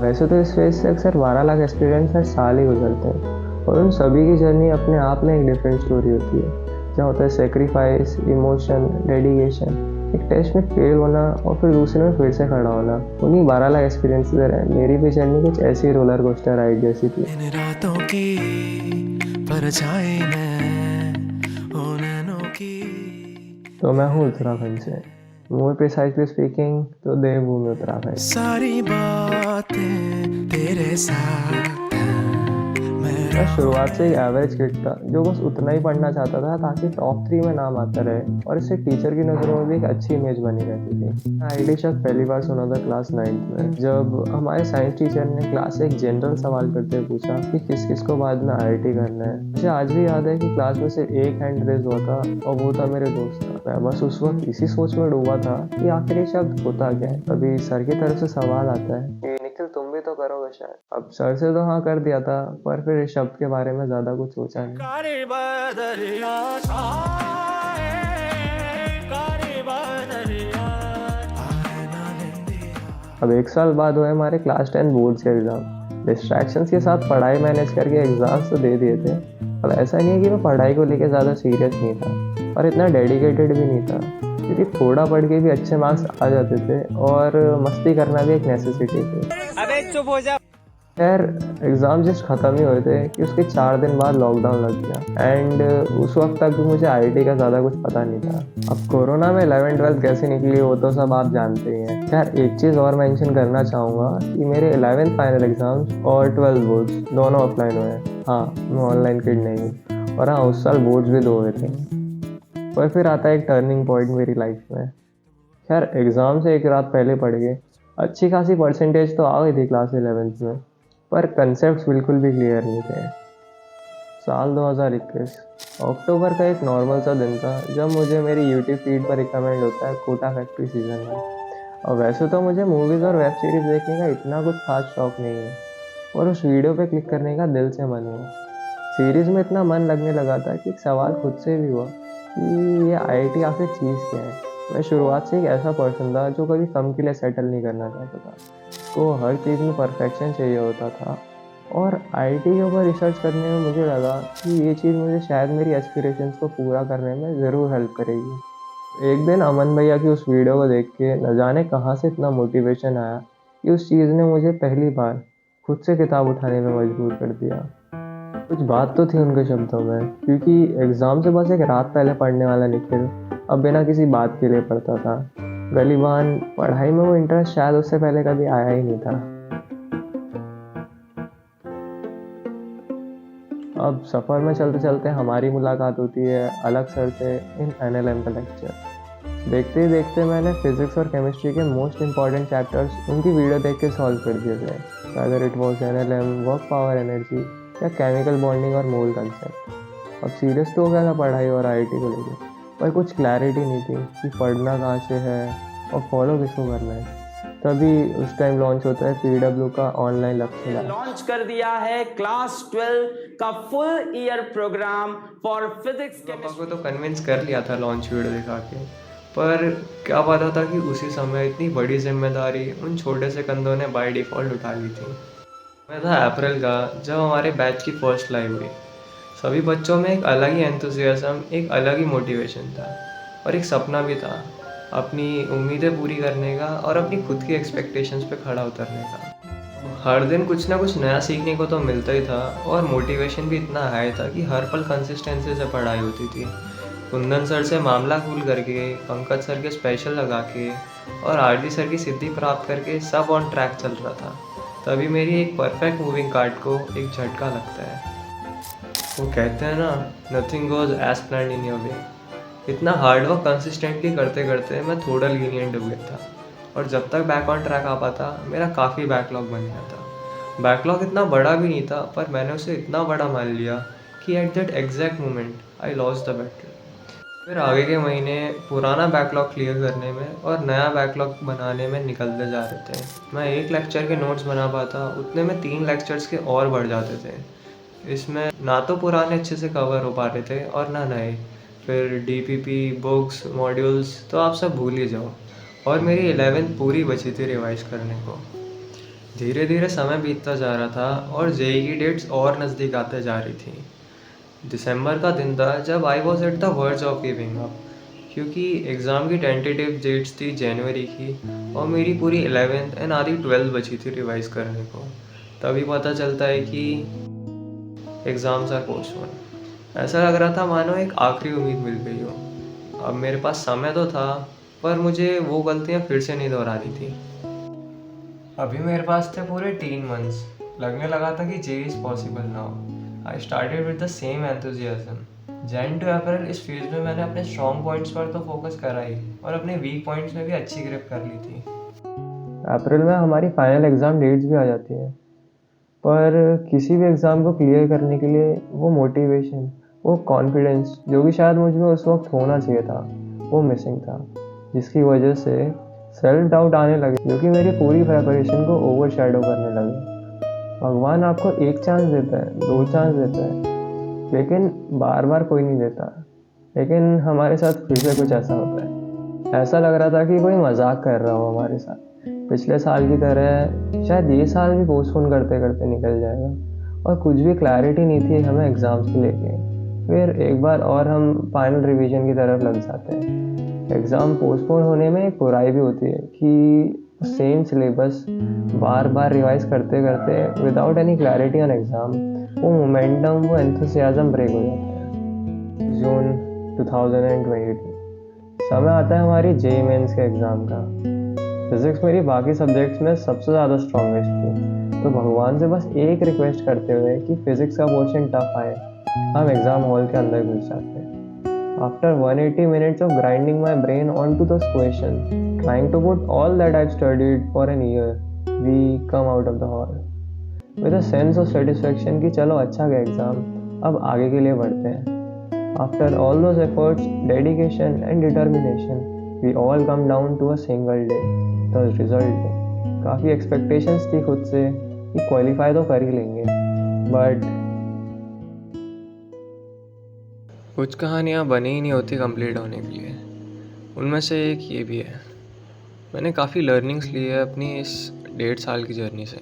वैसे तो इस फेज से अक्सर 12 लाख एक्सपीरियंस हर साल ही गुजरते हैं, और उन सभी की जर्नी अपने आप में एक डिफरेंट स्टोरी होती है, जहाँ होता है सेक्रीफाइस, इमोशन, डेडिकेशन, एक टेस्ट में फेल होना और फिर दूसरे में फिर से खड़ा होना। उन्हीं 12 लाख एक्सपीरियंस से रहे मेरी भी जर्नी कुछ ऐसी रोलर कोस्टर राइड जैसी थी। इन रातों की परछाई में ओ नैनों की। तो मैं हूँ उत्तराखंड से, मोर प्रिसाइजली स्पीकिंग तो देवभूमि उत्तराखंड। सारी बातें तेरे साथ हैं, मैं शुरुआत से एक एवरेज किड था जो बस उतना ही पढ़ना चाहता था ताकि टॉप 3 में नाम आता रहे, और इससे टीचर की नज़रों में भी एक अच्छी इमेज बनी रहती थी। मैं आईटी शब्द पहली बार सुना था क्लास 9th में, जब हमारे साइंस टीचर ने क्लास से एक जनरल सवाल करते हुए पूछा कि किस किस को बाद में आईआईटी करना है। मुझे आज भी याद है कि क्लास में सिर्फ एक हैंड रेज हुआ था, और वो था मेरे दोस्त का। मैं बस उस वक्त इसी सोच में डूबा था कि आखिर ये शब्द होता क्या है। तभी सर की तरफ से सवाल आता है कि निखिल तुम भी तो करोगे शायद। अब सर से तो हाँ कर दिया था, पर फिर इस शब्द के बारे में ज्यादा कुछ सोचा नहीं। कारी बदरिया छाए, कारी बदरिया आए ना निंदिया। अब 1 साल बाद हुए हमारे क्लास 10 बोर्ड्स के एग्जाम। डिस्ट्रैक्शंस के साथ पढ़ाई मैनेज करके एग्जाम्स तो दे दिए थे। अब ऐसा नहीं है कि मैं पढ़ाई को लेके ज़्यादा सीरियस नहीं था, और इतना डेडिकेटेड भी नहीं था, क्योंकि थोड़ा पढ़ के भी अच्छे मार्क्स आ जाते थे, और मस्ती करना भी एक नेसेसिटी थी। अबे चुप हो जा। खैर, एग्ज़ाम जस्ट ख़त्म ही हुए थे कि उसके 4 दिन बाद लॉकडाउन लग गया, एंड उस वक्त तक भी मुझे आईआईटी का ज़्यादा कुछ पता नहीं था। अब कोरोना में 11th-12th कैसे निकली वो तो सब आप जानते ही हैं। खैर, एक चीज़ और मेंशन करना चाहूँगा कि मेरे 11th फाइनल एग्ज़ाम्स और 12th बोर्ड्स दोनों ऑफलाइन हुए हैं। हाँ, मैं ऑनलाइन किड नहीं हूँ, और हाँ, उस साल बोर्ड्स भी 2 हुए थे। पर फिर आता है एक टर्निंग पॉइंट मेरी लाइफ में। खैर, एग्ज़ाम से एक रात पहले पढ़ के अच्छी खासी परसेंटेज तो आ गई थी क्लास 11th में, पर कंसेप्ट बिल्कुल भी क्लियर नहीं थे। साल 2021 अक्टूबर का एक नॉर्मल सा दिन था, जब मुझे मेरी यूट्यूब फीड पर रिकमेंड होता है कोटा फैक्ट्री सीजन 1। और वैसे तो मुझे मूवीज़ और वेब सीरीज़ देखने का इतना कुछ खास शौक नहीं है, और उस वीडियो पे क्लिक करने का दिल से मन हुआ। सीरीज़ में इतना मन लगने लगा था कि एक सवाल खुद से भी हुआ कि ये आईआईटी आखिर चीज़ क्या है। मैं शुरुआत से एक ऐसा पर्सन था जो कभी कम के लिए सेटल नहीं करना चाहता था, को हर चीज़ में परफेक्शन चाहिए होता था। और आईआईटी के ऊपर रिसर्च करने में मुझे लगा कि ये चीज़ मुझे शायद मेरी एस्पिरेशंस को पूरा करने में ज़रूर हेल्प करेगी। एक दिन अमन भैया की उस वीडियो को देख के न जाने कहाँ से इतना मोटिवेशन आया कि उस चीज़ ने मुझे पहली बार खुद से किताब उठाने में मजबूर कर दिया। कुछ बात तो थी उनके शब्दों में, क्योंकि एग्ज़ाम से बस एक रात पहले पढ़ने वाला निखिल अब बिना किसी बात के लिए पढ़ता था। गलीबान पढ़ाई में वो इंटरेस्ट शायद उससे पहले कभी आया ही नहीं था। अब सफ़र में चलते चलते हमारी मुलाकात होती है अलग सर से इन एनएलएम का लेक्चर। देखते ही देखते मैंने फिज़िक्स और केमिस्ट्री के मोस्ट इंपॉर्टेंट चैप्टर्स उनकी वीडियो देख के सॉल्व कर दिए थे, अगर it was NLM, work power energy, या केमिकल बॉन्डिंग और मोल कंसेप्ट। अब सीरियस तो हो गया था पढ़ाई और आईआईटी को लेकर, पर कुछ क्लैरिटी नहीं थी कि पढ़ना कहाँ से है और फॉलो किसको करना है। तभी उस टाइम लॉन्च होता है पीडब्ल्यू का ऑनलाइन लक्ष्य लैब। लॉन्च कर दिया है क्लास 12 का full year program for physics पापा को तो कन्विंस कर लिया था लॉन्च वीडियो दिखा के, पर क्या पता था कि उसी समय इतनी बड़ी जिम्मेदारी उन छोटे से कंधों ने बाय डिफ़ॉल्ट उठा ली थी। मैं था अप्रैल का, जब हमारे बैच की फर्स्ट लाइव हुई। सभी बच्चों में एक अलग ही एंथुसियाज्म, एक अलग ही मोटिवेशन था, और एक सपना भी था अपनी उम्मीदें पूरी करने का और अपनी खुद की एक्सपेक्टेशंस पे खड़ा उतरने का। हर दिन कुछ ना कुछ नया सीखने को तो मिलता ही था, और मोटिवेशन भी इतना हाई था कि हर पल कंसिस्टेंसी से पढ़ाई होती थी। कुंदन सर से मामला कूल करके, पंकज सर के स्पेशल लगा के, और आरडी सर की सिद्धि प्राप्त करके सब ऑन ट्रैक चल रहा था। तभी मेरी एक परफेक्ट मूविंग कार्ड को एक झटका लगता है। वो कहते हैं ना, nothing goes as planned in your way. इतना हार्डवर्क कंसिस्टेंटली करते करते मैं थोड़ा लीनियंट हो गया था, और जब तक बैक ऑन ट्रैक आ पाता मेरा काफ़ी बैकलॉग बन गया था। बैकलॉग इतना बड़ा भी नहीं था, पर मैंने उसे इतना बड़ा मान लिया कि at that exact moment I lost the battle. फिर आगे के महीने पुराना बैकलॉग क्लियर करने में और नया बैकलॉग बनाने में निकलते जा रहे थे। मैं एक लेक्चर के नोट्स बना पाता, उतने में 3 लेक्चर्स के और बढ़ जाते थे। इसमें ना तो पुराने अच्छे से कवर हो पा रहे थे और ना नए। फिर डीपीपी, बुक्स, मॉड्यूल्स तो आप सब भूल ही जाओ। और मेरी 11th पूरी बची थी रिवाइज करने को। धीरे धीरे समय बीतता जा रहा था और जेई की डेट्स और नज़दीक आते जा रही थी। दिसंबर का दिन था जब I was at the verge of giving up, क्योंकि एग्ज़ाम की टेंटेटिव डेट्स थी जनवरी की और मेरी पूरी 11th एंड आधी 12th बची थी रिवाइज करने को। तभी पता चलता है कि एग्ज़ाम्स आर पोस्टपोन। ऐसा लग रहा था मानो एक आखिरी उम्मीद मिल गई हो। अब मेरे पास समय तो था, पर मुझे वो गलतियाँ फिर से नहीं दोहरानी थी। अभी मेरे पास थे पूरे 3 मंथ्स। लगने लगा था कि जे is possible now. I started with the same enthusiasm. Jan to April इस फेज में मैंने अपने स्ट्रॉन्ग पॉइंट्स पर तो फोकस करा ही, और अपने वीक पॉइंट्स में भी अच्छी ग्रिप कर ली थी। अप्रैल में हमारी फाइनल एग्ज़ाम डेट्स भी आ जाती है, पर किसी भी एग्ज़ाम को क्लियर करने के लिए वो मोटिवेशन, वो कॉन्फिडेंस जो कि शायद मुझ में उस वक्त होना चाहिए था, वो मिसिंग था, जिसकी वजह से सेल्फ डाउट आने लगे, जो कि मेरी पूरी प्रिपरेशन को ओवर शैडो करने लगे। भगवान आपको एक चांस देता है, 2 चांस देता है, लेकिन बार बार कोई नहीं देता। लेकिन हमारे साथ फिर से कुछ ऐसा होता है। ऐसा लग रहा था कि कोई मजाक कर रहा हो हमारे साथ। पिछले साल की तरह शायद ये साल भी पोस्टपोन करते करते निकल जाएगा, और कुछ भी क्लैरिटी नहीं थी हमें एग्ज़ाम्स को लेके। फिर एक बार और हम फाइनल रिवीजन की तरफ लग जाते हैं। एग्ज़ाम पोस्टपोन होने में एक बुराई भी होती है कि सेम सिलेबस बार बार रिवाइज करते करते without any clarity on exam, वो मोमेंटम, वो एंथुसियाज्म ब्रेक हो जाता है। जून 2022 समय आता है हमारी जेईई मेंस के एग्ज़ाम का। फिज़िक्स मेरी बाकी सब्जेक्ट्स में सबसे ज़्यादा स्ट्रॉन्गेस्ट थी, तो भगवान से बस एक रिक्वेस्ट करते हुए कि फ़िज़िक्स का पोर्शन टफ आए, हम एग्ज़ाम हॉल के अंदर घुस जाते हैं। After 180 minutes of grinding my brain onto those questions, trying to put all that I've studied for an year, we come out of the hall with a sense of satisfaction कि चलो अच्छा गया exam, अब आगे के लिए बढ़ते हैं। After all those efforts, dedication and determination, we all come down to a single day, the result day. काफ़ी expectations थी खुद से कि क्वालिफाई तो कर ही लेंगे, बट कुछ कहानियाँ बनी ही नहीं होती कंप्लीट होने के लिए। उनमें से एक ये भी है। मैंने काफ़ी लर्निंग्स ली है अपनी इस 1.5 साल की जर्नी से।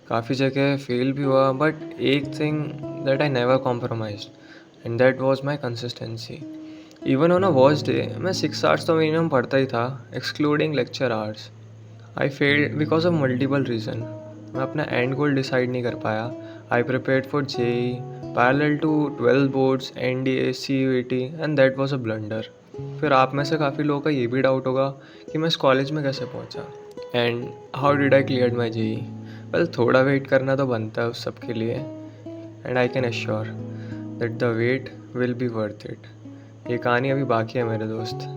काफ़ी जगह फेल भी हुआ, बट एक thing that I never compromised and that was my consistency. Even on a worst day मैं 6 आवर्स तो मिनिमम पढ़ता ही था, excluding lecture hours. I failed because of multiple reason. मैं अपना एंड गोल डिसाइड नहीं कर पाया। I prepared for JEE, parallel to 12 boards, NDA, CUET, and that was a blunder. फिर आप में से काफ़ी लोगों का ये भी डाउट होगा कि मैं इस कॉलेज में कैसे पहुंचा, and how did I clear my JEE. Well, थोड़ा वेट करना तो बनता है उस सब के लिए, and I can assure that the weight will be worth it. ये कहानी अभी बाकी है मेरे दोस्त।